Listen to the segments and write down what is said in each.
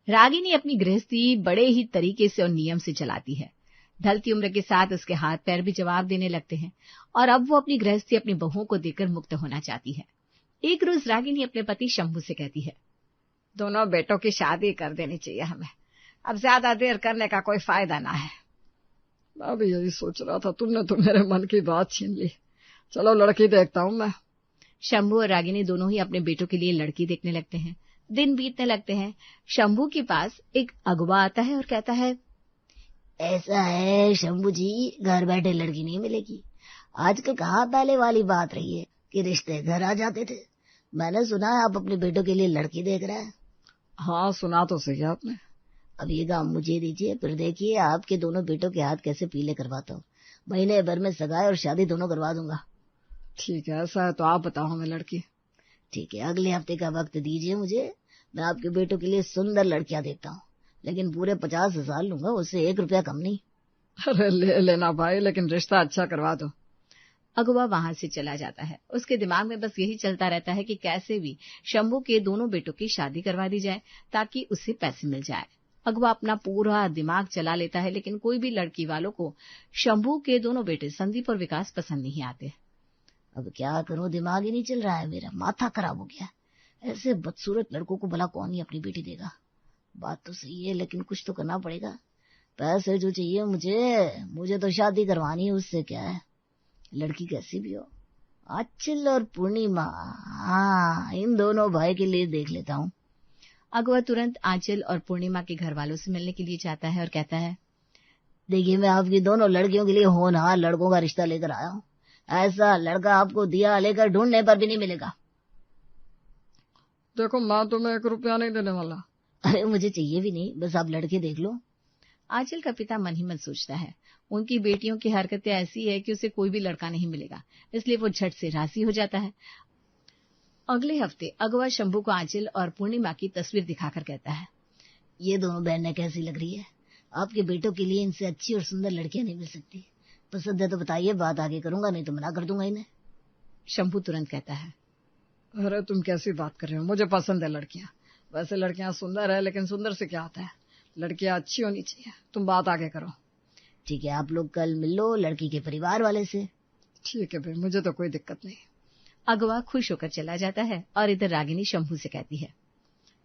रागिनी अपनी गृहस्थी बड़े ही तरीके से और नियम से चलाती है। ढलती उम्र के साथ उसके हाथ पैर भी जवाब देने लगते हैं और अब वो अपनी गृहस्थी अपनी बहुओं को देकर मुक्त होना चाहती है। एक रोज रागिनी अपने पति शंभू से कहती है, दोनों बेटों की शादी कर देनी चाहिए हमें, अब ज्यादा देर करने का कोई फायदा ना है। मैं भी यही सोच रहा था, तुमने तो मेरे मन की बात छीन ली। चलो लड़की देखता हूँ मैं। शंभू और रागिनी दोनों ही अपने बेटों के लिए लड़की देखने लगते हैं। दिन बीतने लगते हैं। शंभू के पास एक अगवा आता है और कहता है, ऐसा है शंभू जी, घर बैठे लड़की नहीं मिलेगी। आजकल कहाँ पहले वाली बात रही है कि रिश्ते घर आ जाते थे। मैंने सुना है आप अपने बेटों के लिए लड़की देख रहे हैं। हाँ, सुना तो सही आपने। अब ये काम मुझे दीजिए, फिर देखिए आपके दोनों बेटों के हाथ कैसे पीले करवाता हूँ। महीने भर में सगाई और शादी दोनों करवा दूंगा। ठीक है, ऐसा है तो आप बताओ हमें लड़की। ठीक है, अगले हफ्ते का वक्त दीजिए मुझे, मैं आपके बेटों के लिए सुंदर लड़कियां देखता हूँ, लेकिन पूरे 50,000 लूंगा, उससे 1 रुपया कम नहीं। अरे ले लेना भाई, लेकिन रिश्ता अच्छा करवा दो। अगवा वहां से चला जाता है। उसके दिमाग में बस यही चलता रहता है कि कैसे भी शंभू के दोनों बेटों की शादी करवा दी जाए ताकि उससे पैसे मिल जाए। अगवा अपना पूरा दिमाग चला लेता है, लेकिन कोई भी लड़की वालों को शंभू के दोनों बेटे संदीप और विकास पसंद नहीं आते। अब क्या करूं, दिमाग ही नहीं चल रहा है, मेरा माथा खराब हो गया। ऐसे बदसूरत लड़कों को भला कौन ही अपनी बेटी देगा। बात तो सही है, लेकिन कुछ तो करना पड़ेगा। पैसे जो चाहिए मुझे तो शादी करवानी है, उससे क्या है, लड़की कैसी भी हो। आंचल और पूर्णिमा, हाँ, इन दोनों भाई के लिए देख लेता हूँ। अगवा तुरंत आंचल और पूर्णिमा के घर वालों से मिलने के लिए जाता है और कहता है, देखिए मैं आपकी दोनों लड़कियों के लिए होनहार लड़कों का रिश्ता लेकर आया हूँ। ऐसा लड़का आपको दिया लेकर ढूंढने पर भी नहीं मिलेगा। देखो, मैं तुम्हें 1 रुपया नहीं देने वाला। अरे मुझे चाहिए भी नहीं, बस आप लड़के देख लो। आंचल का पिता मन ही मन सोचता है, उनकी बेटियों की हरकतें ऐसी है कि उसे कोई भी लड़का नहीं मिलेगा, इसलिए वो झट से राजी हो जाता है। अगले हफ्ते अगवा शंभू को आंचल और पूर्णिमा की तस्वीर दिखाकर कहता है, ये दोनों बहनें कैसी लग रही है? आपके बेटों के लिए इनसे अच्छी और सुंदर लड़कियां नहीं मिल सकती। पसंद है तो बताइए, बात आगे करूंगा, नहीं तो मना कर दूंगा इन्हें। शंभू तुरंत कहता है, अरे तुम कैसी बात कर रहे हो, मुझे पसंद है लड़कियां। वैसे लड़कियां सुंदर है, लेकिन सुंदर से क्या आता है, लड़कियां अच्छी होनी चाहिए। तुम बात आगे करो। ठीक है, आप लोग कल मिल लो लड़की के परिवार वाले से। ठीक है भाई, मुझे तो कोई दिक्कत नहीं। अगवा खुश होकर चला जाता है और इधर रागिनी शंभू से कहती है,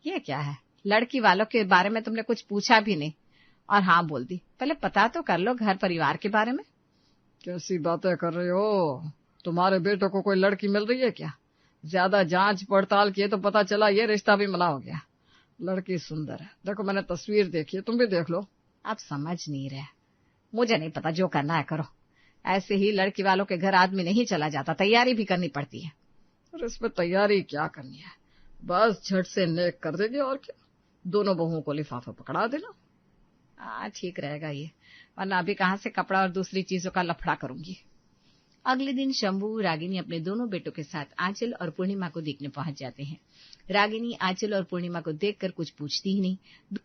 ये क्या है, लड़की वालों के बारे में तुमने कुछ पूछा भी नहीं और हाँ बोल दी। पहले पता तो कर लो घर परिवार के बारे में। कैसी बातें कर रहे हो, तुम्हारे बेटों को कोई लड़की मिल रही है क्या? ज्यादा जांच पड़ताल किए तो पता चला ये रिश्ता भी मना हो गया। लड़की सुंदर है, देखो मैंने तस्वीर देखी है, तुम भी देख लो। आप समझ नहीं रहे, मुझे नहीं पता, जो करना है करो। ऐसे ही लड़की वालों के घर आदमी नहीं चला जाता, तैयारी भी करनी पड़ती है। और इसमें तैयारी क्या करनी है, बस झट से नेक कर देंगे और क्या, दोनों बहुओं को लिफाफा पकड़ा देना। ठीक रहेगा ये, वरना अभी कहाँ से कपड़ा और दूसरी चीजों का लफड़ा करूंगी। अगले दिन शंभू रागिनी अपने दोनों बेटों के साथ आंचल और पूर्णिमा को देखने पहुंच जाते हैं। रागिनी आंचल और पूर्णिमा को देखकर कुछ पूछती ही नहीं।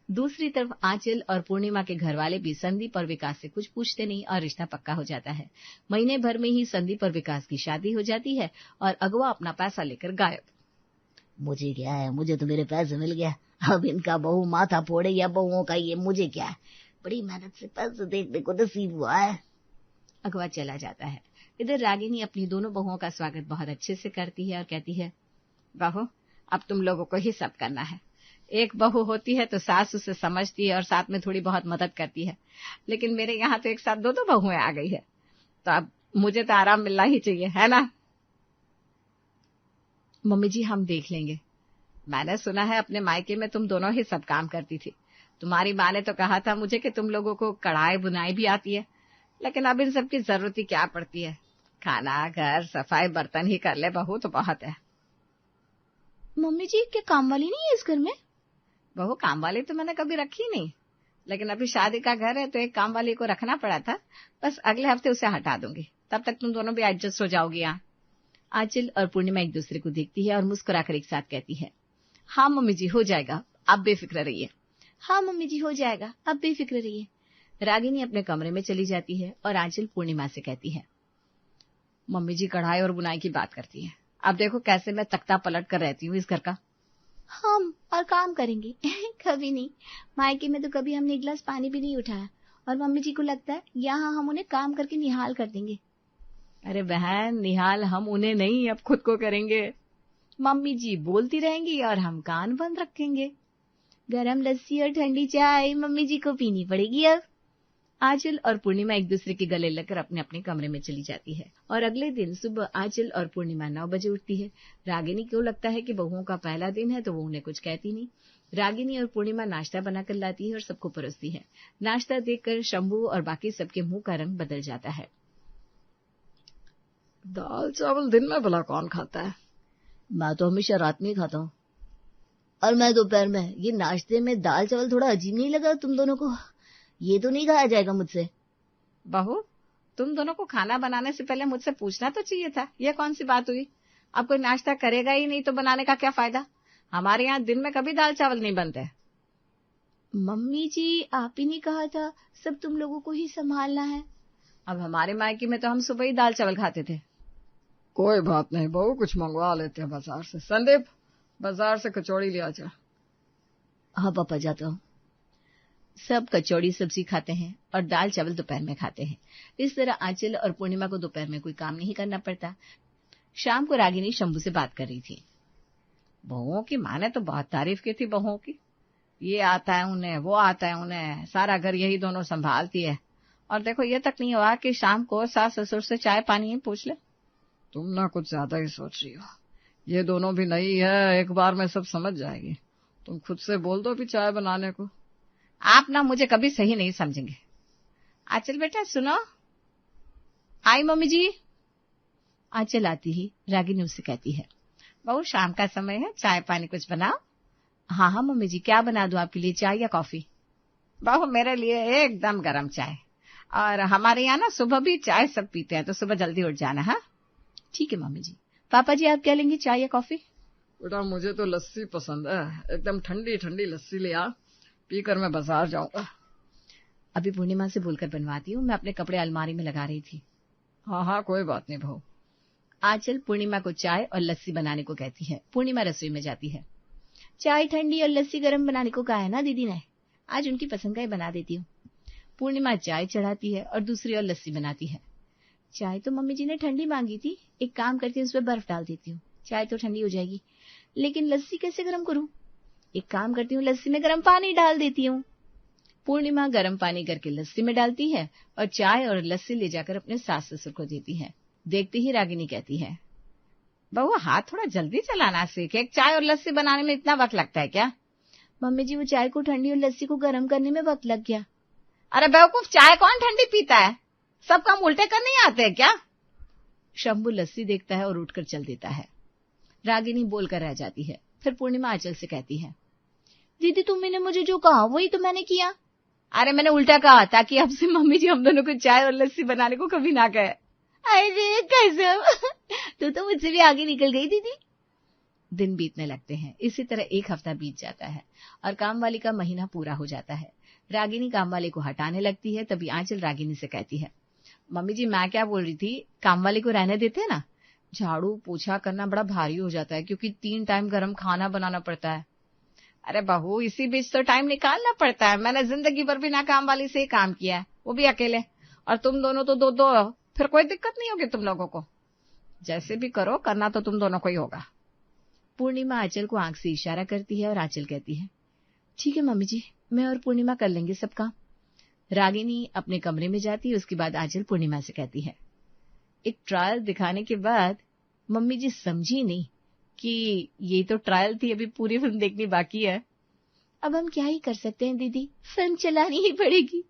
दूसरी तरफ आंचल और पूर्णिमा के घर वाले भी संदीप और विकास से कुछ पूछते नहीं और रिश्ता पक्का हो जाता है। महीने भर में ही संदीप और विकास की शादी हो जाती है और अगवा अपना पैसा लेकर गायब। मुझे क्या है, मुझे तो मेरे पैसे मिल गया। अब इनका बहू माथा फोड़े या बहुओं का, ये मुझे क्या है, बड़ी मेहनत से पैसे देखने को नसीब हुआ है। अगवा चला जाता है। इधर रागिनी अपनी दोनों बहुओं का स्वागत बहुत अच्छे से करती है और कहती है, बहू अब तुम लोगों को ही सब करना है। एक बहू होती है तो सास उसे समझती है और साथ में थोड़ी बहुत मदद करती है, लेकिन मेरे यहाँ तो एक साथ दो बहुएं आ गई है, तो अब मुझे तो आराम मिलना ही चाहिए, है ना? मम्मी जी हम देख लेंगे। मैंने सुना है अपने मायके में तुम दोनों ही सब काम करती थी। तुम्हारी माँ ने तो कहा था मुझे कि तुम लोगों को कढ़ाई बुनाई भी आती है, लेकिन अब इन सब की जरूरत ही क्या पड़ती है, खाना घर सफाई बर्तन ही कर ले बहू तो बहुत है। मम्मी जी क्या काम वाली नहीं है इस घर में? बहू काम वाली तो मैंने कभी रखी नहीं, लेकिन अभी शादी का घर है तो एक काम वाली को रखना पड़ा था, बस अगले हफ्ते उसे हटा दूंगी, तब तक तुम दोनों भी एडजस्ट हो जाओगी। यहाँ आंचल और पूर्णिमा एक दूसरे को देखती है और मुस्कुराकर एक साथ कहती है, हाँ मम्मी जी हो जाएगा, आप बेफिक्र रहिए। हाँ मम्मी जी हो जाएगा, आप बेफिक्र रहिए। रागिनी अपने कमरे में चली जाती है और आंचल पूर्णिमा से कहती है, मम्मी जी कढ़ाई और बुनाई की बात करती है, अब देखो कैसे मैं तख्ता पलट कर रहती हूँ इस घर का। हम और काम करेंगे। कभी नहीं, मायके में तो कभी हमने एक गिलास पानी भी नहीं उठाया, और मम्मी जी को लगता है यहाँ हम उन्हें काम करके निहाल कर देंगे। अरे बहन, निहाल हम उन्हें नहीं, अब खुद को करेंगे। मम्मी जी बोलती रहेंगी और हम कान बंद रखेंगे। गरम लस्सी और ठंडी चाय मम्मी जी को पीनी पड़ेगी अब। आंचल और पूर्णिमा एक दूसरे के गले लगकर अपने अपने कमरे में चली जाती है और अगले दिन सुबह आंचल और पूर्णिमा 9 बजे उठती है। रागिनी को लगता है कि बहुओं का पहला दिन है तो वो उन्हें कुछ कहती नहीं। रागिनी और पूर्णिमा नाश्ता बनाकर लाती है और सबको परोसती है। नाश्ता देखकर शंभू और बाकी सबके मुंह का रंग बदल जाता है। दाल चावल दिन में भला कौन खाता है? मैं तो हमेशा रात में ही खाता हूँ। और मैं दोपहर में। ये नाश्ते में दाल चावल थोड़ा अजीब नहीं लगा तुम दोनों को? ये तो नहीं खाया जाएगा मुझसे। बहू, तुम दोनों को खाना बनाने से पहले मुझसे पूछना तो चाहिए था। यह कौन सी बात हुई? अब कोई नाश्ता करेगा ही नहीं तो बनाने का क्या फायदा? हमारे यहाँ दिन में कभी दाल चावल नहीं बनते। मम्मी जी, आप ही ने कहा था सब तुम लोगों को ही संभालना है। अब हमारे मायके में तो हम सुबह ही दाल चावल खाते थे। कोई बात नहीं बहू, कुछ मंगवा लेते हैं बाजार से। संदीप, बाजार से कचौड़ी ले आजा। हाँ पापा, जाता हूँ। सब कचौड़ी सब्जी खाते हैं और दाल चावल दोपहर में खाते हैं। इस तरह आंचल और पूर्णिमा को दोपहर में कोई काम नहीं करना पड़ता। शाम को रागिनी शंभू से बात कर रही थी। बहुओं की माँ ने तो बहुत तारीफ की थी बहुओं की। ये आता है उन्हें, वो आता है उन्हें, सारा घर यही दोनों संभालती है। और देखो ये तक नहीं हुआ कि शाम को सास ससुर से चाय पानी ही पूछ ले। तुम ना कुछ ज्यादा ही सोच रही हो। ये दोनों भी नई है, एक बार में सब समझ जाएगी। तुम खुद से बोल दो भी चाय बनाने को। आप ना मुझे कभी सही नहीं समझेंगे। आंचल बेटा सुनो। आई मम्मी जी। आंचल आती ही रागिनी उससे कहती है, बहू शाम का समय है, चाय पानी कुछ बनाओ। हाँ हाँ मम्मी जी, क्या बना दूं आपके लिए, चाय या कॉफी? बहू मेरे लिए एकदम गरम चाय। और हमारे यहाँ ना सुबह भी चाय सब पीते हैं, तो सुबह जल्दी उठ जाना। हाँ ठीक है मम्मी जी। पापा जी आप क्या लेंगे, चाय या कॉफी? बेटा मुझे तो लस्सी पसंद है, एकदम ठंडी ठंडी लस्सी ले आ, पीकर मैं बाजार जाऊंगा। अभी पूर्णिमा से बोलकर बनवाती हूँ, मैं अपने कपड़े अलमारी में लगा रही थी। हाँ हाँ कोई बात नहीं बहू। आंचल पूर्णिमा को चाय और लस्सी बनाने को कहती है। पूर्णिमा रसोई में जाती है। चाय ठंडी और लस्सी गर्म बनाने को कहा है ना दीदी ने, आज उनकी पसंद का ही बना देती हूँ। पूर्णिमा चाय चढ़ाती है और दूसरी ओर लस्सी बनाती है। चाय तो मम्मी जी ने ठंडी मांगी थी, एक काम करती हूँ उसमें बर्फ डाल देती हूँ, चाय तो ठंडी हो जाएगी। लेकिन लस्सी कैसे गर्म करूँ? एक काम करती हूँ लस्सी में गर्म पानी डाल देती हूँ। पूर्णिमा गर्म पानी करके लस्सी में डालती है और चाय और लस्सी ले जाकर अपने सास ससुर को देती है। देखते ही रागिनी कहती है, बहू हाथ थोड़ा जल्दी चलाना सीख, एक चाय और लस्सी बनाने में इतना वक्त लगता है क्या? मम्मी जी वो चाय को ठंडी और लस्सी को गर्म करने में वक्त लग गया। अरे बेवकूफ, चाय कौन ठंडी पीता है? सब काम उल्टे करने ही आते हैं क्या? शंभू लस्सी देखता है और उठकर चल देता है। रागिनी बोलकर रह जाती है। फिर पूर्णिमा आंचल से कहती है, दीदी तुमने मुझे जो कहा वही तो मैंने किया। अरे मैंने उल्टा कहा ताकि अब से मम्मी जी हम दोनों को चाय और लस्सी बनाने को कभी ना कहे। अरे कसम, तो मुझसे भी आगे निकल गई दीदी। दिन बीतने लगते हैं। इसी तरह एक हफ्ता बीत जाता है और कामवाली का महीना पूरा हो जाता है। रागिनी कामवाली को हटाने लगती है। तभी आंचल रागिनी से कहती है, मम्मी जी मैं क्या बोल रही थी, कामवाली को रहने देते हैं ना, झाड़ू पोछा करना बड़ा भारी हो जाता है क्योंकि 3 टाइम गर्म खाना बनाना पड़ता है। अरे बहू इसी बीच तो टाइम निकालना पड़ता है। मैंने जिंदगी भर बिना काम वाली से ही काम किया है, वो भी अकेले, और तुम दोनों तो दो दो, फिर कोई दिक्कत नहीं होगी तुम लोगों को। जैसे भी करो, करना तो तुम दोनों को ही होगा। पूर्णिमा आंचल को आंख से इशारा करती है और आंचल कहती है, ठीक है मम्मी जी, मैं और पूर्णिमा कर लेंगे सब काम। रागिनी अपने कमरे में जाती है। उसके बाद आंचल पूर्णिमा से कहती है, एक ट्रायल दिखाने के बाद मम्मी जी समझी नहीं कि ये तो ट्रायल थी, अभी पूरी फिल्म देखनी बाकी है। अब हम क्या ही कर सकते हैं दीदी, फिल्म चलानी ही पड़ेगी।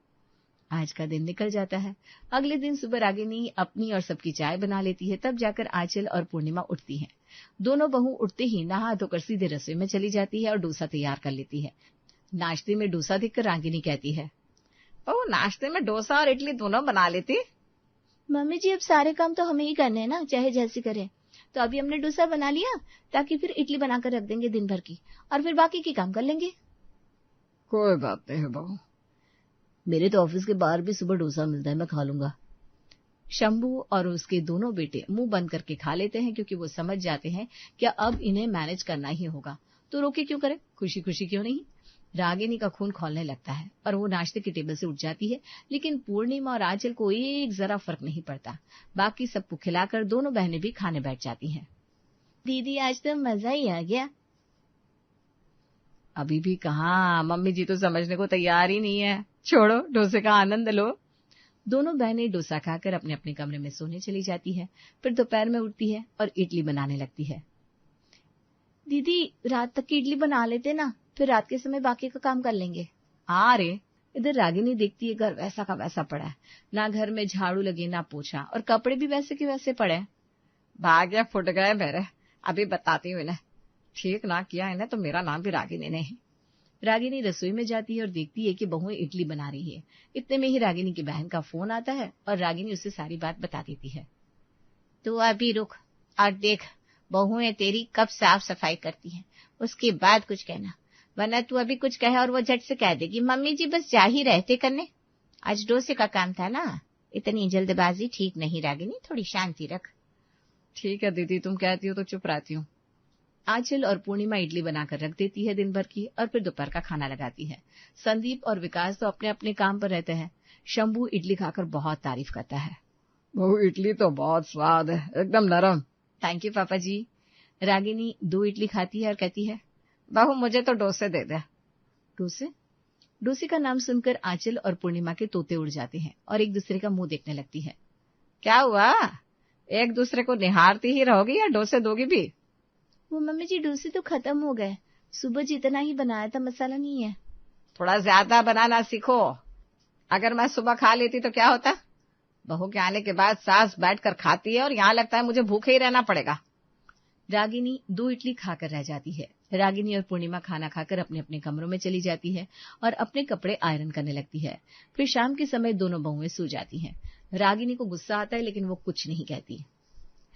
आज का दिन निकल जाता है। अगले दिन सुबह रागिनी अपनी और सबकी चाय बना लेती है। तब जाकर आंचल और पूर्णिमा उठती हैं। दोनों बहू उठते ही नहा धोकर सीधे रसोई में चली जाती है और डोसा तैयार कर लेती है। नाश्ते में डोसा देखकर रागिनी कहती है, बहू नाश्ते में डोसा और इडली दोनों बना लेती। मम्मी जी अब सारे काम तो हमें ही करने हैं ना, चाहे जैसे करें। तो अभी हमने डोसा बना लिया ताकि फिर इडली बनाकर रख देंगे दिन भर की, और फिर बाकी के काम कर लेंगे। कोई बात नहीं है बहू। मेरे तो ऑफिस के बाहर भी सुबह डोसा मिलता है, मैं खा लूंगा। शंभू और उसके दोनों बेटे मुंह बंद करके खा लेते हैं क्योंकि वो समझ जाते हैं कि अब इन्हें मैनेज करना ही होगा। तो रोके क्यों करे, खुशी खुशी क्यों नहीं। रागिनी का खून खौलने लगता है और वो नाश्ते की टेबल से उठ जाती है, लेकिन पूर्णिमा और आंचल को एक जरा फर्क नहीं पड़ता। बाकी सबको खिलाकर दोनों बहनें भी खाने बैठ जाती हैं। दीदी आज तो मजा ही आ गया। अभी भी कहाँ, मम्मी जी तो समझने को तैयार ही नहीं है। छोड़ो, डोसे का आनंद लो। दोनों बहनें डोसा खाकर अपने अपने कमरे में सोने चली जाती है। फिर दोपहर में उठती है और इडली बनाने लगती है। दीदी रात तक की इडली बना लेते ना, फिर रात के समय बाकी का काम कर लेंगे। हाँ रे। इधर रागिनी देखती है घर वैसा का वैसा पड़ा है, ना घर में झाड़ू लगे ना पोछा, और कपड़े भी वैसे के वैसे पड़े। भाग्य फुट गए मेरे, अभी बताती हूँ इन्हें। ठीक ना किया इन्हें तो मेरा नाम भी रागिनी नहीं। रागिनी रसोई में जाती है और देखती है कि बहुएं इडली बना रही है। इतने में ही रागिनी की बहन का फोन आता है और रागिनी उसे सारी बात बता देती है। तो अभी रुक और देख बहुएं तेरी कब साफ सफाई करती हैं, उसके बाद कुछ कहना, वरना तू अभी कुछ कहे और वो झट से कह देगी मम्मी जी बस जा ही रहते करने, आज डोसे का काम था ना, इतनी जल्दबाजी ठीक नहीं रागिनी, थोड़ी शांति रख। ठीक है दीदी, तुम कहती हो तो चुप रहती हूँ। आंचल और पूर्णिमा इडली बनाकर रख देती है दिन भर की, और फिर दोपहर का खाना लगाती है। संदीप और विकास तो अपने अपने काम पर रहते हैं। शंभू इडली खाकर बहुत तारीफ करता है। बहू इडली तो बहुत स्वाद है, एकदम नरम। थैंक यू पापा जी। रागिनी 2 इडली खाती है और कहती है, बहू मुझे तो डोसे दे दे। डोसे? डोसे का नाम सुनकर आंचल और पूर्णिमा के तोते उड़ जाते हैं और एक दूसरे का मुंह देखने लगती है। क्या हुआ, एक दूसरे को निहारती ही रहोगी या डोसे दोगी भी? वो मम्मी जी डोसे तो खत्म हो गए, सुबह जितना ही बनाया था, मसाला नहीं है। थोड़ा ज्यादा बनाना सीखो। अगर मैं सुबह खा लेती तो क्या होता? बहू के आने के बाद सास बैठकर खाती है और यहाँ लगता है मुझे भूखे ही रहना पड़ेगा। रागिनी 2 इडली खाकर रह जाती है। रागिनी और पूर्णिमा खाना खाकर अपने अपने कमरों में चली जाती है और अपने कपड़े आयरन करने लगती है। फिर शाम के समय दोनों बहुएं सो जाती हैं। रागिनी को गुस्सा आता है लेकिन वो कुछ नहीं कहती।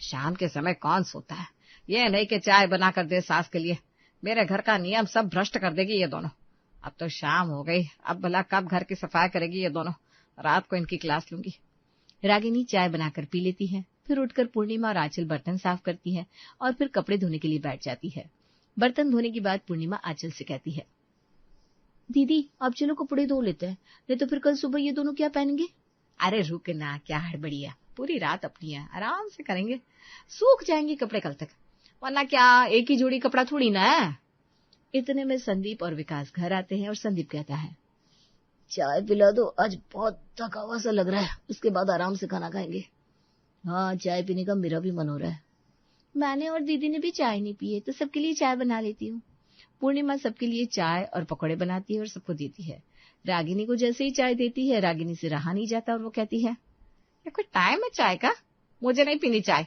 शाम के समय कौन सोता है, ये नहीं कि चाय बना कर दे सास के लिए। मेरे घर का नियम सब भ्रष्ट कर देगी ये दोनों। अब तो शाम हो गई, अब भला कब घर की सफाई करेगी ये दोनों। रात को इनकी क्लास लूंगी। रागिनी चाय बनाकर पी लेती है। फिर उठकर पूर्णिमा और आंचल बर्तन साफ करती है और फिर कपड़े धोने के लिए बैठ जाती है। बर्तन धोने के बाद पूर्णिमा आंचल से कहती है, दीदी अब चलो कपड़े धो लेते हैं, नहीं तो फिर कल सुबह ये दोनों क्या पहनेंगे। अरे रुक ना, क्या हड़बड़ी है, पूरी रात अपनी है, आराम से करेंगे, सूख जाएंगे कपड़े कल तक, वरना क्या एक ही जोड़ी कपड़ा थोड़ी ना है। इतने में संदीप और विकास घर आते हैं और संदीप कहता है, चाय पिला दो, आज बहुत थका हुआ सा लग रहा है, उसके बाद आराम से खाना खाएंगे। हाँ चाय पीने का मेरा भी मन हो रहा है। मैंने और दीदी ने भी चाय नहीं पी है, तो सबके लिए चाय बना लेती हूँ। पूर्णिमा सबके लिए चाय और पकौड़े बनाती है और सबको देती है। रागिनी को जैसे ही चाय देती है, रागिनी से रहा नहीं जाता और वो कहती है, ये कोई टाइम है चाय का, मुझे नहीं पीनी चाय।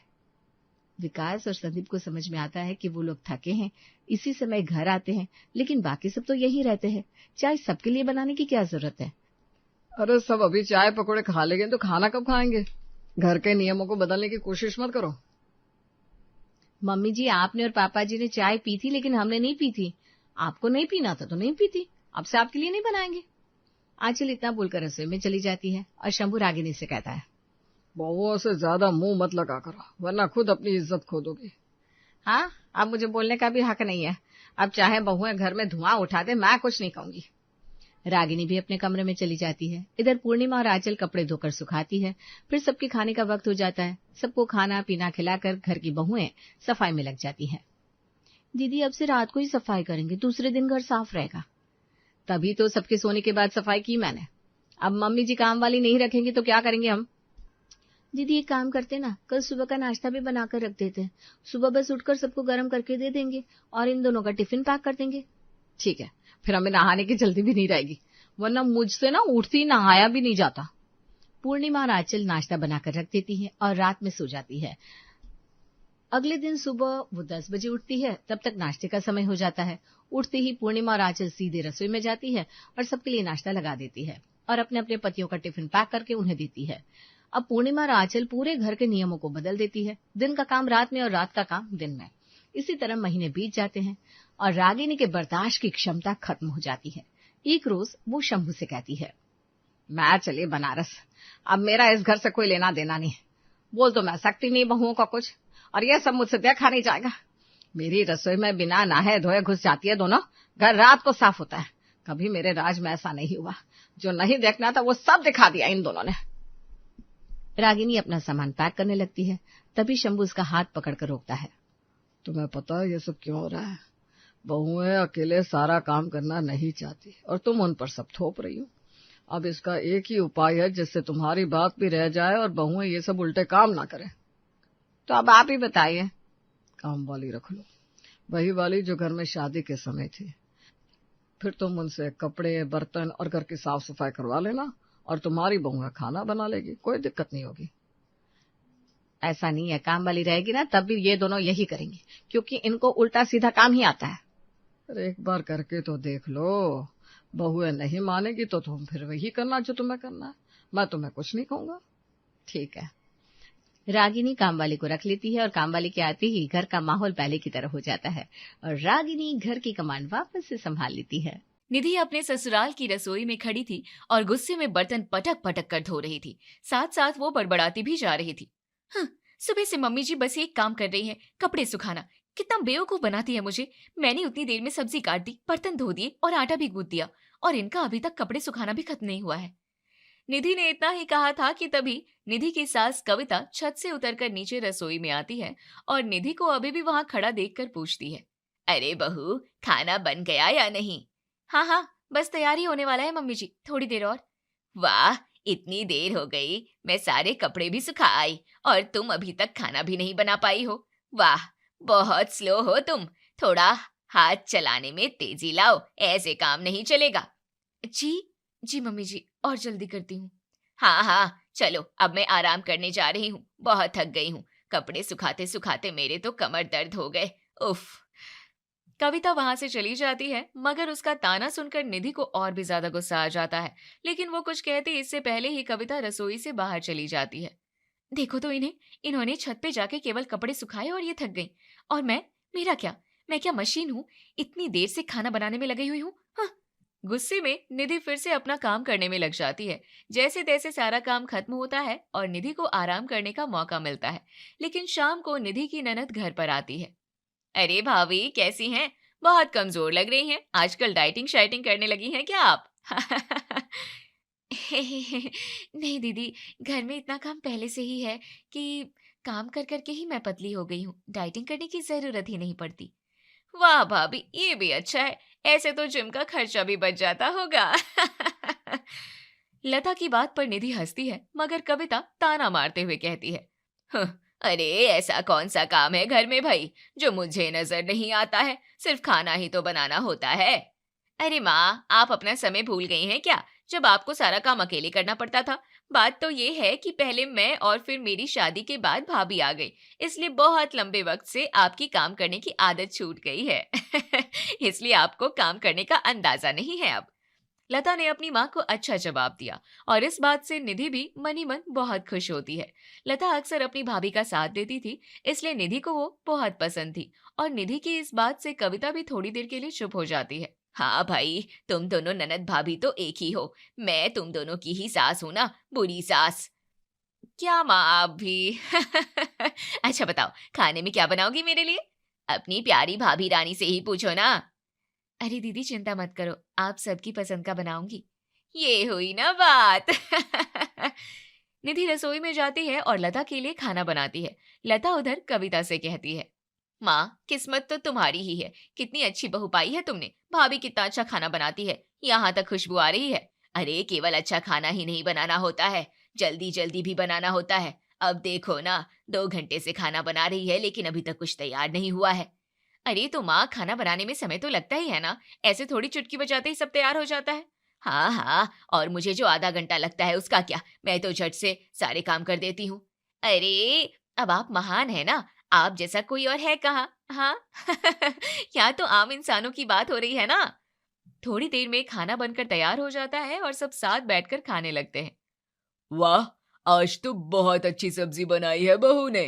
विकास और संदीप को समझ में आता है कि वो लोग थके हैं, इसी समय घर आते हैं, लेकिन बाकी सब तो यहीं रहते हैं, चाय सबके लिए बनाने की क्या जरूरत है। अरे सब अभी चाय पकौड़े खा लेंगे तो खाना कब खाएंगे? घर के नियमों को बदलने की कोशिश मत करो। मम्मी जी आपने और पापा जी ने चाय पी थी, लेकिन हमने नहीं पी थी। आपको नहीं पीना था तो नहीं पी थी, अब से आपके लिए नहीं बनाएंगे। आंचल इतना बोलकर रसोई में चली जाती है और शंभू रागिनी से कहता है, बहुओं से ज्यादा मुंह मत लगा करो, वरना खुद अपनी इज्जत खो दोगी। हाँ, अब मुझे बोलने का भी हक नहीं है। अब चाहे बहुएं घर में धुआं उठा दे, मैं कुछ नहीं कहूंगी। रागिनी भी अपने कमरे में चली जाती है। इधर पूर्णिमा और आंचल कपड़े धोकर सुखाती है। फिर सबके खाने का वक्त हो जाता है। सबको खाना पीना खिलाकर घर की बहुएं सफाई में लग जाती हैं। दीदी अब से रात को ही सफाई करेंगे, दूसरे दिन घर साफ रहेगा। तभी तो सबके सोने के बाद सफाई की मैंने। अब मम्मी जी काम वाली नहीं रखेंगी तो क्या करेंगे हम? दीदी एक काम करते ना, कल सुबह का नाश्ता भी बनाकर रख देते हैं, सुबह बस उठकर सबको गर्म करके दे देंगे और इन दोनों का टिफिन पैक कर देंगे। ठीक है, फिर हमें नहाने की जल्दी भी नहीं रहेगी, वरना मुझसे ना उठती नहाया भी नहीं जाता। पूर्णिमा और आंचल नाश्ता बनाकर रख देती है और रात में सो जाती है। अगले दिन सुबह वो 10 बजे उठती है, तब तक नाश्ते का समय हो जाता है। उठते ही पूर्णिमा और आंचल सीधे रसोई में जाती है और सबके लिए नाश्ता लगा देती है और अपने अपने पतियों का टिफिन पैक करके उन्हें देती है। अब पूर्णिमा और आंचल पूरे घर के नियमों को बदल देती है, दिन का काम रात में और रात का काम दिन में। इसी तरह महीने बीत जाते हैं और रागिनी के बर्दाश्त की क्षमता खत्म हो जाती है। एक रोज वो शंभू से कहती है, मैं चली बनारस, अब मेरा इस घर से कोई लेना देना नहीं। बोल तो मैं सकती नहीं बहुओं का कुछ, और यह सब मुझसे देखा नहीं जाएगा। मेरी रसोई में बिना नहाए धोए घुस जाती है दोनों। घर रात को साफ होता है। कभी मेरे राज में ऐसा नहीं हुआ। जो नहीं देखना था वो सब दिखा दिया इन दोनों ने। रागिनी अपना सामान पैक करने लगती है। तभी शंभू उसका हाथ पकड़कर रोकता है। तुम्हें पता है ये सब क्यों हो रहा है? बहुएं अकेले सारा काम करना नहीं चाहती और तुम उन पर सब थोप रही हो। अब इसका एक ही उपाय है जिससे तुम्हारी बात भी रह जाए और बहुएं ये सब उल्टे काम ना करें। तो अब आप ही बताइए। काम वाली रख लो, वही वाली जो घर में शादी के समय थी। फिर तुम उनसे कपड़े, बर्तन और घर की साफ सफाई करवा लेना और तुम्हारी बहुएं खाना बना लेगी, कोई दिक्कत नहीं होगी। ऐसा नहीं है, काम वाली रहेगी ना तब भी ये दोनों यही करेंगी, क्योंकि इनको उल्टा सीधा काम ही आता है। अरे एक बार करके तो देख लो। बहुएं नहीं मानेगी तो तुम फिर वही करना जो तुम्हें करना है। मैं तुम्हें कुछ नहीं कहूंगा। ठीक है। रागिनी कामवाली को रख लेती है और कामवाली के आते ही घर का माहौल पहले की तरह हो जाता है और रागिनी घर की कमान वापस से संभाल लेती है। निधि अपने ससुराल की रसोई में खड़ी थी और गुस्से में बर्तन पटक पटक कर धो रही थी। साथ साथ वो बड़बड़ाती भी जा रही थी। सुबह से मम्मी जी बस एक काम कर रही है, कपड़े सुखाना। कितना बेवकूफ बनाती है मुझे। मैंने उतनी देर में सब्जी काट दी, बर्तन धो दिए और आटा भी गूंथ दिया और इनका अभी तक कपड़े सुखाना भी खत्म नहीं हुआ है। निधि ने इतना ही कहा था कि तभी निधि की सास कविता छत से उतरकर नीचे रसोई में आती है और निधि को अभी भी वहां खड़ा देखकर पूछती है, अरे बहू, खाना बन गया या नहीं? हाँ, बस तैयारी होने वाला है मम्मी जी, थोड़ी देर और। वाह, इतनी देर हो गई, मैं सारे कपड़े भी सुखा आई और तुम अभी तक खाना भी नहीं बना पाई हो। वाह, बहुत स्लो हो तुम। थोड़ा हाथ चलाने में तेजी लाओ, ऐसे काम नहीं चलेगा। जी मम्मी जी, और जल्दी करती हूँ। हाँ, चलो अब मैं आराम करने जा रही हूँ, बहुत थक गई हूँ। कपड़े सुखाते सुखाते मेरे तो कमर दर्द हो गए। उफ। कविता वहां से चली जाती है, मगर उसका ताना सुनकर निधि को और भी ज्यादा गुस्सा आ जाता है। लेकिन वो कुछ कहती इससे पहले ही कविता रसोई से बाहर चली जाती है। देखो तो इन्होंने छत पे जाके केवल कपड़े सुखाए और ये थक गई। और मैं क्या मशीन हूँ? इतनी देर से खाना बनाने में लगी हुई हूँ। गुस्से में निधि फिर से अपना काम करने में लग जाती है। जैसे तैसे सारा काम खत्म होता है और निधि को आराम करने का मौका मिलता है। लेकिन शाम को निधि की ननद घर पर आती है। अरे भाभी, कैसी हैं? बहुत कमजोर लग रही हैं। आजकल डाइटिंग शाइटिंग करने लगी हैं क्या आप? नहीं दीदी, घर में इतना काम पहले से ही है कि काम कर करके ही मैं पतली हो गई हूँ। डाइटिंग करने की जरूरत ही नहीं पड़ती। वाह भाभी, ये भी अच्छा है। ऐसे तो जिम का खर्चा भी बच जाता होगा। लता की बात पर निधि हंसती है, मगर कविता ताना मारते हुए कहती है, अरे ऐसा कौन सा काम है घर में भाई जो मुझे नजर नहीं आता है? सिर्फ खाना ही तो बनाना होता है। अरे माँ, आप अपना समय भूल गई हैं क्या, जब आपको सारा काम अकेले करना पड़ता था? बात तो ये है कि पहले मैं और फिर मेरी शादी के बाद भाभी आ गई, इसलिए बहुत लंबे वक्त से आपकी काम करने की आदत छूट गई है। इसलिए आपको काम करने का अंदाजा नहीं है अब। लता ने अपनी माँ को अच्छा जवाब दिया और इस बात से निधि भी मन ही मन बहुत खुश होती है। लता अक्सर अपनी भाभी का साथ देती थी, इसलिए निधि को वो बहुत पसंद थी और निधि की इस बात से कविता भी थोड़ी देर के लिए चुप हो जाती है। हाँ भाई, तुम दोनों ननद भाभी तो एक ही हो। मैं तुम दोनों की ही सास हूं ना, बुरी सास। क्या माँ, आप भी? अच्छा बताओ, खाने में क्या बनाओगी मेरे लिए? अपनी प्यारी भाभी रानी से ही पूछो ना। अरे दीदी, चिंता मत करो, आप सबकी पसंद का बनाऊंगी। ये हुई ना बात। निधि रसोई में जाती है और लता के लिए खाना बनाती है। लता उधर कविता से कहती है, माँ, किस्मत तो तुम्हारी ही है। कितनी अच्छी बहू पाई है तुमने। भाभी कितना अच्छा खाना बनाती है, यहाँ तक खुशबू आ रही है। अरे केवल अच्छा खाना ही नहीं बनाना होता है, जल्दी जल्दी भी बनाना होता है। अब देखो ना, 2 घंटे से खाना बना रही है लेकिन अभी तक कुछ तैयार नहीं हुआ है। अरे तो माँ, खाना बनाने में समय तो लगता ही है ना, ऐसे थोड़ी चुटकी बजाते ही सब तैयार हो जाता है। हाँ, और मुझे जो आधा घंटा लगता है उसका क्या, मैं तो झट से सारे काम कर देती हूँ। अरे अब आप महान है ना, आप जैसा कोई और है कहाँ? हाँ। यहाँ तो आम इंसानों की बात हो रही है ना। थोड़ी देर में खाना बनकर तैयार हो जाता है और सब साथ बैठकर खाने लगते हैं। वाह, आज तो बहुत अच्छी सब्जी बनाई है बहू ने।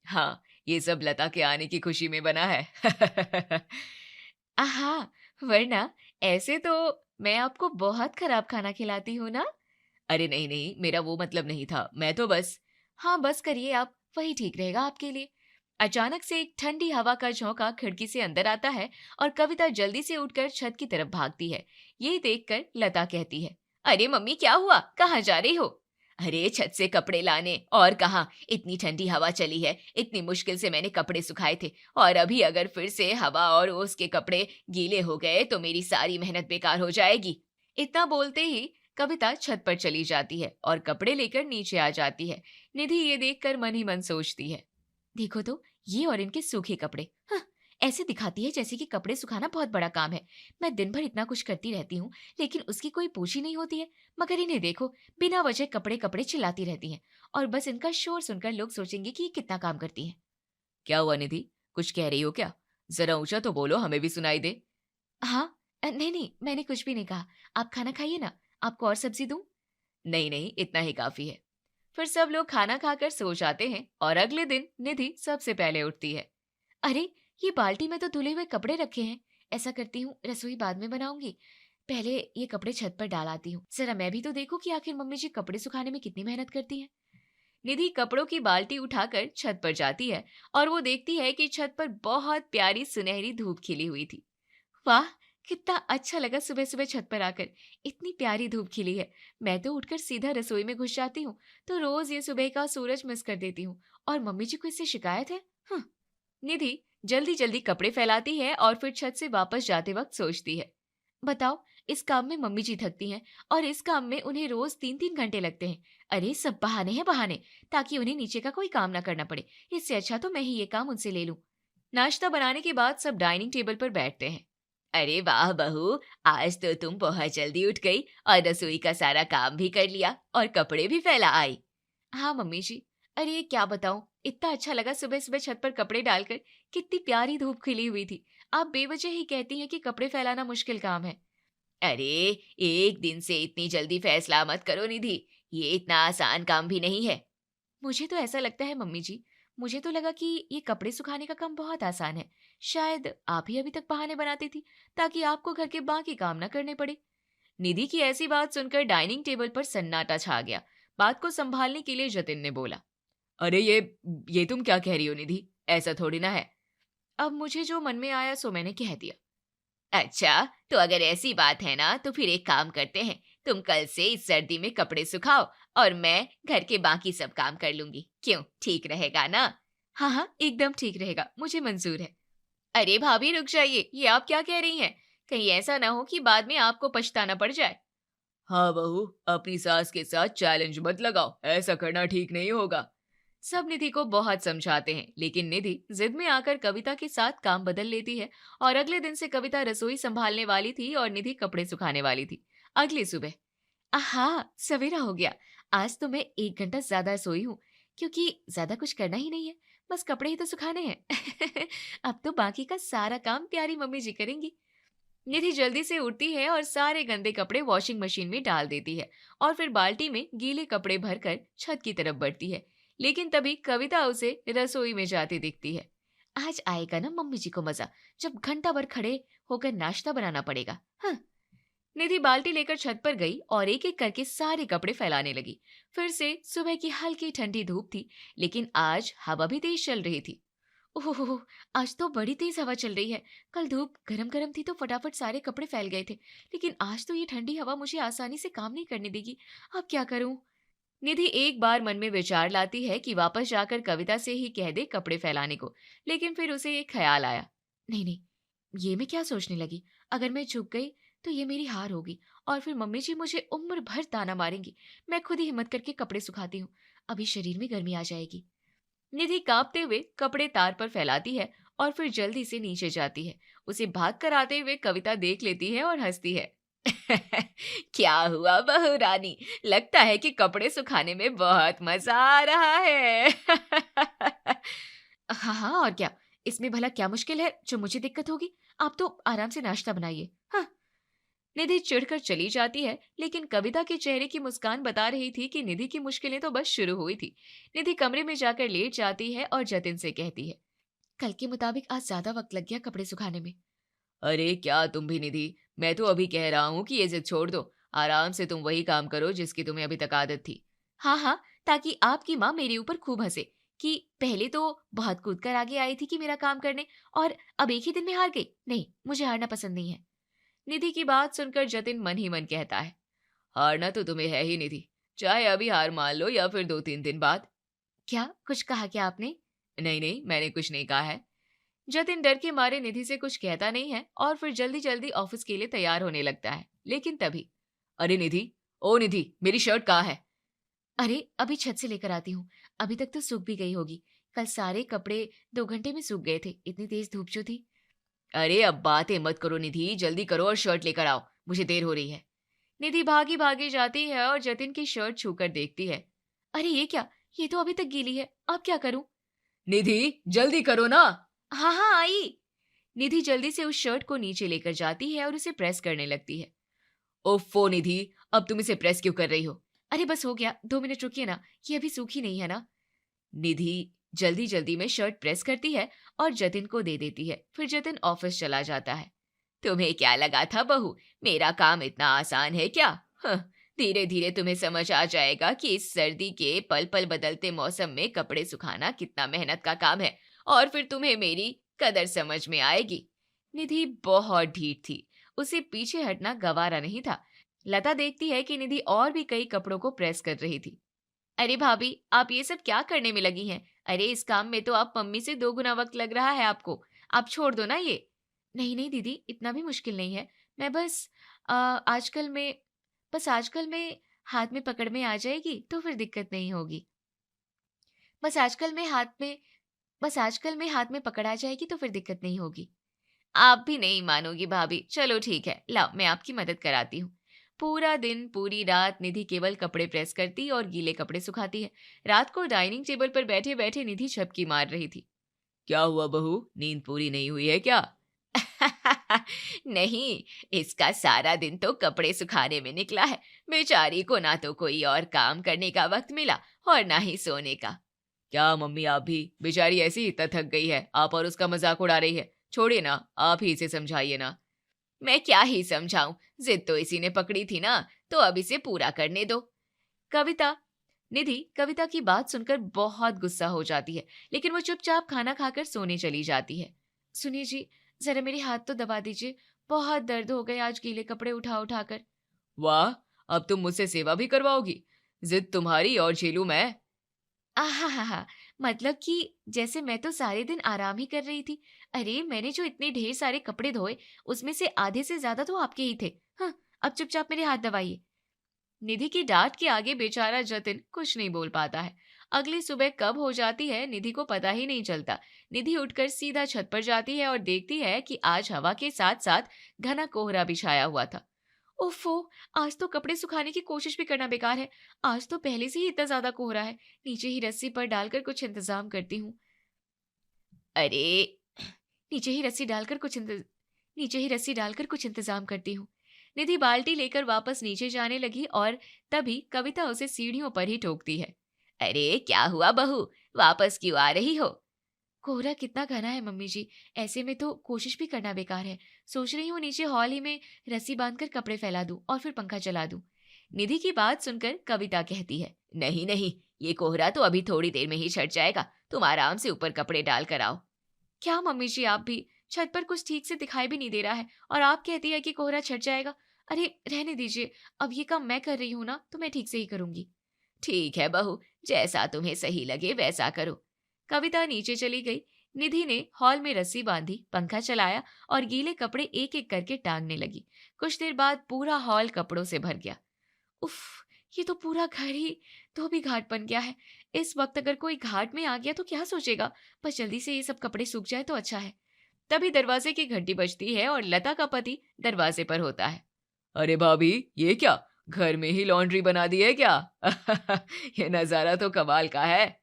हाँ, ये सब लता के आने की खुशी में बना है। आहा, वरना ऐसे तो मैं आपको बहुत खराब खाना खिलाती हूँ ना। अरे नहीं, मेरा वो मतलब नहीं था। मैं तो बस। हाँ, बस करिए आप, वही ठीक रहेगा आपके लिए। अचानक से एक ठंडी हवा का झोंका खिड़की से अंदर आता है और कविता जल्दी से उठकर छत की तरफ भागती है। ये देखकर लता कहती है, अरे मम्मी क्या हुआ, कहाँ जा रही हो? अरे छत से कपड़े लाने, और कहाँ, इतनी ठंडी हवा चली है, इतनी मुश्किल से मैंने कपड़े सुखाए थे, और अभी अगर फिर से हवा और ओस के कपड़े गीले हो गए तो मेरी सारी मेहनत बेकार हो जाएगी। इतना बोलते ही कविता छत पर चली जाती है और कपड़े लेकर नीचे आ जाती है। निधि ये देखकर मन ही मन सोचती है, देखो तो ये और इनके सूखे कपड़े, हाँ, ऐसे दिखाती है जैसे कि कपड़े सुखाना बहुत बड़ा काम है। मैं दिन भर इतना कुछ करती रहती हूँ लेकिन उसकी कोई पूछ ही नहीं होती है, मगर इन्हें देखो बिना वजह कपड़े कपड़े चिल्लाती रहती हैं और बस इनका शोर सुनकर लोग सोचेंगे कि ये कितना काम करती हैं। क्या हुआ निधि, कुछ कह रही हो क्या? जरा ऊंचा तो बोलो, हमें भी सुनाई दे। हाँ, नहीं नहीं, मैंने कुछ भी नहीं कहा। आप खाना खाइए ना, आपको और सब्जी दूं? नहीं नहीं, इतना ही काफी है। फिर सब लोग खाना खाकर सो जाते हैं और अगले दिन निधि सबसे पहले उठती है। अरे ये बाल्टी में तो धुले हुए कपड़े रखे हैं, ऐसा करती हूँ रसोई बाद में बनाऊंगी, पहले ये कपड़े छत पर डाल आती हूँ, जरा मैं भी तो देखूं कि आखिर मम्मी जी कपड़े सुखाने में कितनी मेहनत करती हैं। निधि कपड़ों की बाल्टी उठाकर छत पर जाती है और वो देखती है कि छत पर बहुत प्यारी सुनहरी धूप खिली हुई थी। वाह, कितना अच्छा लगा सुबह सुबह छत पर आकर, इतनी प्यारी धूप खिली है। मैं तो उठकर सीधा रसोई में घुस जाती हूँ तो रोज ये सुबह का सूरज मिस कर देती हूँ, और मम्मी जी को इससे शिकायत है। निधि जल्दी जल्दी कपड़े फैलाती है और फिर छत से वापस जाते वक्त सोचती है, बताओ इस काम में मम्मी जी थकती हैं और इस काम में उन्हें रोज 3-3 घंटे लगते हैं। अरे सब बहाने हैं बहाने, ताकि उन्हें नीचे का कोई काम ना करना पड़े। इससे अच्छा तो मैं ही ये काम उनसे ले लूं। नाश्ता बनाने के बाद सब डाइनिंग टेबल पर बैठते हैं। अरे वाह बहू, आज तो तुम बहुत जल्दी उठ गई और रसोई का सारा काम भी कर लिया और कपड़े भी फैला आई। हाँ मम्मी जी, अरे क्या बताऊं, इतना अच्छा लगा सुबह सुबह छत पर कपड़े डालकर, कितनी प्यारी धूप खिली हुई थी। आप बेवजह ही कहती हैं कि कपड़े फैलाना मुश्किल काम है। अरे एक दिन से इतनी जल्दी फैसला मत करो निधि, ये इतना आसान काम भी नहीं है। मुझे तो ऐसा लगता है मम्मी जी, मुझे तो लगा कि ये कपड़े सुखाने का काम बहुत आसान है। शायद आप ही अभी तक बहाने बनाती थी ताकि आपको घर के बाकी काम ना करने पड़े। निधि की ऐसी बात सुनकर डाइनिंग टेबल पर सन्नाटा छा गया। बात को संभालने के लिए जतिन ने बोला, अरे ये तुम क्या कह रही हो निधि, ऐसा थोड़ी ना है। अब मुझे जो मन में आया सो मैंने कह दिया। अच्छा, तो अगर ऐसी बात है ना तो फिर एक काम करते हैं, तुम कल से इस सर्दी में कपड़े सुखाओ और मैं घर के बाकी सब काम कर लूंगी। क्यों, ठीक रहेगा ना? हाँ हाँ, एकदम ठीक रहेगा, मुझे मंजूर है। अरे भाभी रुक जाइए, ये आप क्या कह रही हैं? कहीं ऐसा ना हो कि बाद में आपको पछताना पड़ जाए। हाँ बहू, अपनी सास के साथ चैलेंज मत लगाओ, ऐसा करना ठीक नहीं होगा। सब निधि को बहुत समझाते हैं लेकिन निधि जिद में आकर कविता के साथ काम बदल लेती है और अगले दिन से कविता रसोई संभालने वाली थी और निधि कपड़े सुखाने वाली थी। अगली सुबह, आहा सवेरा हो गया, आज तो मैं 1 घंटा ज्यादा सोई हूँ क्योंकि ज्यादा कुछ करना ही नहीं है, बस कपड़े ही तो सुखाने हैं। अब तो बाकी का सारा काम प्यारी मम्मी जी करेंगी। निधि जल्दी से उठती है और सारे गंदे कपड़े वॉशिंग मशीन में डाल देती है और फिर बाल्टी में गीले कपड़े भरकर छत की तरफ बढ़ती है। लेकिन तभी कविता उसे रसोई में जाती दिखती है। आज आएगा ना मम्मी जी को मजा, जब घंटा भर खड़े होकर नाश्ता बनाना पड़ेगा। हाँ। निधि बाल्टी लेकर छत पर गई और एक एक करके सारे कपड़े फैलाने लगी। फिर से सुबह की हल्की ठंडी धूप थी लेकिन आज हवा भी तेज चल रही थी। ओह, आज तो बड़ी तेज हवा चल रही है। कल धूप गरम गरम थी तो फटाफट सारे कपड़े फैल गए थे, लेकिन आज तो ये ठंडी हवा मुझे आसानी से काम नहीं करने देगी। अब क्या करूं? निधि एक बार मन में विचार लाती है कि वापस जाकर कविता से ही कह दे कपड़े फैलाने को, लेकिन फिर उसे एक ख्याल आया, नहीं नहीं, ये मैं क्या सोचने लगी, अगर मैं झुक गई तो ये मेरी हार होगी और फिर मम्मी जी मुझे उम्र भर ताना मारेंगी। मैं खुद ही हिम्मत करके कपड़े सुखाती हूँ, अभी शरीर में गर्मी आ जाएगी। निधि कांपते हुए कपड़े तार पर फैलाती है और फिर जल्दी से नीचे जाती है। उसे भाग कर आते हुए कविता देख लेती है और हंसती है। क्या हुआ बहू रानी, लगता है कि कपड़े सुखाने में बहुत मजा आ रहा है। हाँ हाँ, और क्या, इसमें भला क्या मुश्किल है जो मुझे दिक्कत होगी? आप तो आराम से नाश्ता बनाइए। हाँ। निधि चिढ़कर चली जाती है लेकिन कविता के चेहरे की मुस्कान बता रही थी कि निधि की मुश्किलें तो बस शुरू हुई थी। निधि कमरे में जाकर लेट जाती है और जतिन से कहती है, कल के मुताबिक आज ज्यादा वक्त लग गया कपड़े सुखाने में। अरे क्या तुम भी निधि, मैं तो अभी कह रहा हूँ कि ये जिद छोड़ दो, आराम से तुम वही काम करो जिसकी तुम्हें अभी तक आदत थी। हाँ हाँ, ताकि आपकी माँ मेरे ऊपर खूब हंसे कि पहले तो बहुत कूद कर आगे आई थी कि मेरा काम करने, और अब एक ही दिन में हार गई। नहीं, मुझे हारना पसंद नहीं है। निधि की बात सुनकर जतिन मन ही मन कहता है, हारना तो तुम्हें है ही निधि, चाहे अभी हार मान लो या फिर 2-3 दिन बाद। क्या कुछ कहा क्या आपने? नहीं नहीं, मैंने कुछ नहीं कहा है। जतिन डर के मारे निधि से कुछ कहता नहीं है और फिर जल्दी जल्दी ऑफिस के लिए तैयार होने लगता है। लेकिन तभी, अरे निधि, ओ निधि, मेरी शर्ट कहाँ है? अरे अभी छत से लेकर आती हूँ, अभी तक तो सूख भी गई होगी। कल सारे कपड़े 2 घंटे में सूख गए थे, इतनी तेज धूप जो थी। अरे अब बातें मत करो निधि, जल्दी करो और शर्ट लेकर आओ, मुझे देर हो रही है। निधि भागी भागी जाती है और जतिन की शर्ट छूकर देखती है। अरे ये क्या, ये तो अभी तक गीली है, अब क्या करूं? निधि जल्दी करो ना। हाँ हाँ आई। निधि जल्दी से उस शर्ट को नीचे लेकर जाती है और उसे प्रेस करने लगती है। ओफो निधि, अब तुम इसे प्रेस क्यों कर रही हो? अरे बस हो गया, 2 मिनट रुकिए ना, ये अभी सूखी नहीं है ना। निधि जल्दी जल्दी में शर्ट प्रेस करती है और जतिन को दे देती है। फिर जतिन ऑफिस चला जाता है। तुम्हें क्या लगा था बहू, मेरा काम इतना आसान है क्या? धीरे धीरे तुम्हें समझ आ जाएगा कि इस सर्दी के पल पल बदलते मौसम में कपड़े सुखाना कितना मेहनत का काम है, और फिर तुम्हें मेरी कदर समझ में आएगी। निधि बहुत ढीठ थी, उसे पीछे हटना गवारा नहीं था। लता देखती है कि निधि और भी कई कपड़ों को प्रेस कर रही थी। अरे भाभी, आप ये सब क्या करने में लगी हैं? अरे इस काम में तो आप मम्मी से 2 गुना वक्त लग रहा है आपको, आप छोड़ दो ना ये। नहीं नहीं दीदी, इतना भी मुश्किल नहीं है, मैं बस आजकल में हाथ में पकड़ में आ जाएगी तो फिर दिक्कत नहीं होगी। बस आजकल में हाथ में पकड़ आ जाएगी तो फिर दिक्कत नहीं होगी। आप भी नहीं मानोगी भाभी, चलो ठीक है, लाओ मैं आपकी मदद कराती हूँ। पूरा दिन पूरी रात निधि केवल कपड़े प्रेस करती और गीले कपड़े सुखाती है। रात को डाइनिंग टेबल पर बैठे बैठे निधि झपकी मार रही थी। क्या हुआ बहू, नींद पूरी नहीं हुई है क्या? नहीं, इसका सारा दिन तो कपड़े सुखाने में निकला है। बेचारी को ना तो कोई और काम करने का वक्त मिला और ना ही सोने का। क्या मम्मी, आप भी? बेचारी ऐसी ही थक गई है, आप और उसका मजाक उड़ा रही है। छोड़िए ना, आप ही इसे समझाइए ना। मैं क्या ही समझाऊं, जिद तो इसी ने पकड़ी थी ना, तो अब इसे पूरा करने दो। निधि कविता की बात सुनकर बहुत गुस्सा हो जाती है, लेकिन वो चुपचाप खाना खाकर सोने चली जाती है। सुनिए जी, जरा मेरे हाथ तो दबा दीजिए, बहुत दर्द हो गए आज गीले कपड़े उठा उठा कर। वाह, अब तुम मुझसे सेवा भी करवाओगी? जिद तुम्हारी और झेलूं मैं? आहा, मतलब कि जैसे मैं तो सारे दिन आराम ही कर रही थी। अरे मैंने जो इतने ढेर सारे कपड़े धोए, उसमें से आधे से ज्यादा तो आपके ही थे। हाँ, अब चुपचाप मेरे हाथ दबाइए। निधि की डांट के आगे बेचारा जतिन कुछ नहीं बोल पाता है। अगली सुबह कब हो जाती है निधि को पता ही नहीं चलता। निधि उठकर सीधा छत पर जाती है और देखती है कि आज हवा के साथ साथ घना कोहरा भी छाया हुआ था। ओफो, आज तो कपड़े सुखाने की कोशिश भी करना बेकार है। आज तो पहले से ही इतना ज्यादा कोहरा है, नीचे ही रस्सी पर डालकर कुछ इंतजाम करती हूँ। अरे नीचे ही रस्सी डालकर कुछ इंतजाम करती हूँ। निधि बाल्टी लेकर वापस नीचे जाने लगी और तभी कविता उसे सीढ़ियों पर ही टोकती है। अरे क्या हुआ बहू, वापस क्यों आ रही हो? कोहरा कितना घना है मम्मी जी, ऐसे में तो कोशिश भी करना बेकार है। सोच रही हूँ नीचे हॉल ही में रस्सी बांधकर कपड़े फैला दूं और फिर पंखा चला दूं। निधि की बात सुनकर कविता कहती है, नहीं नहीं, ये कोहरा तो अभी थोड़ी देर में ही छट जाएगा, तुम आराम से ऊपर कपड़े डाल कर आओ। क्या मम्मी जी, आप भी? छत पर कुछ ठीक से दिखाई भी नहीं दे रहा है और आप कहती है कि कोहरा छट जाएगा। अरे रहने दीजिए, अब ये काम मैं कर रही हूँ ना, तो मैं ठीक से ही करूंगी। ठीक है बहू, जैसा तुम्हें सही लगे वैसा करो। कविता नीचे चली गई। निधि ने हॉल में रस्सी बांधी, पंखा चलाया और गीले कपड़े एक एक करके टांगने लगी। कुछ देर बाद पूरा हॉल कपड़ों से भर गया। उफ, ये तो पूरा घर ही धोबी घाट बन गया है। इस वक्त अगर कोई घाट में आ गया तो क्या सोचेगा। बस जल्दी से ये सब कपड़े सूख जाए तो अच्छा है। तभी दरवाजे की घंटी बजती है और लता का पति दरवाजे पर होता है। अरे भाभी, ये क्या, घर में ही लॉन्ड्री बना दी है क्या? ये नजारा तो कमाल का है।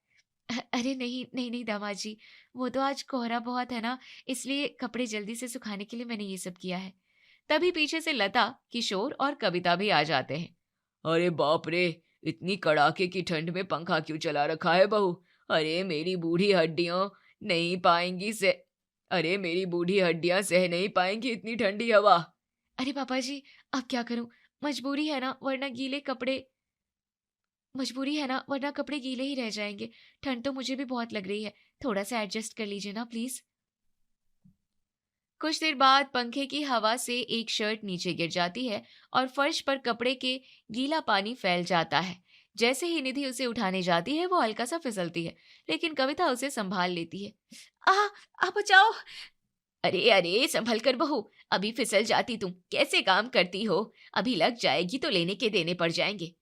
अरे नहीं नहीं नहीं दामाद जी, वो तो आज कोहरा बहुत है ना, इसलिए कपड़े जल्दी से सुखाने के लिए मैंने ये सब किया है। तभी पीछे से लता, किशोर और कविता भी आ जाते हैं। अरे बाप रे, इतनी कड़ाके की ठंड में पंखा क्यों चला रखा है बहू? अरे मेरी बूढ़ी हड्डियां सह नहीं पाएंगी इतनी ठंडी हवा। अरे पापा जी, अब क्या करूं, मजबूरी है ना, वरना गीले कपड़े मजबूरी है ना, वरना कपड़े गीले ही रह जाएंगे। ठंड तो मुझे भी बहुत लग रही है, थोड़ा सा एडजस्ट कर लीजिए ना प्लीज। कुछ देर बाद पंखे की हवा से एक शर्ट नीचे गिर जाती है और फर्श पर कपड़े के गीला पानी फैल जाता है। जैसे ही निधि उसे उठाने जाती है वो हल्का सा फिसलती है, लेकिन कविता उसे संभाल लेती है। आ बचाओ। अरे अरे संभल कर बहू, अभी फिसल जाती तुम, कैसे काम करती हो, अभी लग जाएगी तो लेने के देने पड़ जाएंगे।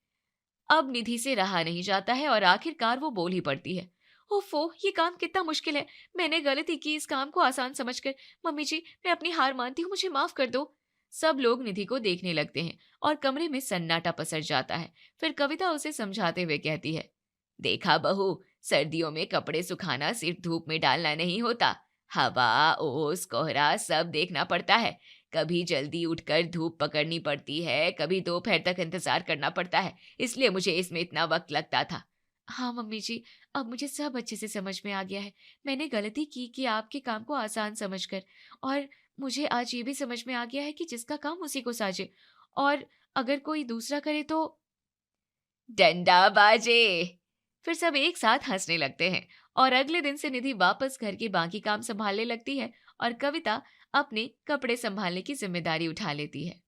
अब निधि से रहा नहीं जाता है और आखिरकार वो बोल ही पड़ती है। ओफो, ये काम कितना मुश्किल है, मैंने गलती की इस काम को आसान समझकर। मम्मी जी, मैं अपनी हार मानती हूँ, मुझे माफ कर दो। सब लोग निधि को देखने लगते हैं और कमरे में सन्नाटा पसर जाता है। फिर कविता उसे समझाते हुए कहती है, देखा बहू, सर्दियों में कपड़े सुखाना सिर्फ धूप में डालना नहीं होता, हवा, ओस, कोहरा सब देखना पड़ता है। कभी जल्दी उठकर धूप पकड़नी पड़ती है, कभी दोपहर तक इंतजार करना पड़ता है, इसलिए मुझे इसमें इतना वक्त लगता था। हाँ मम्मी जी, अब मुझे सब अच्छे से समझ में आ गया है। मैंने गलती की कि आपके काम को आसान समझकर, और मुझे आज ये भी समझ में आ गया है कि जिसका काम उसी को साजे, और अगर कोई दूसरा करे तो डंडा बाजे। फिर सब एक साथ हंसने लगते हैं और अगले दिन से निधि वापस घर के बाकी काम संभालने लगती है और कविता अपने कपड़े संभालने की जिम्मेदारी उठा लेती है।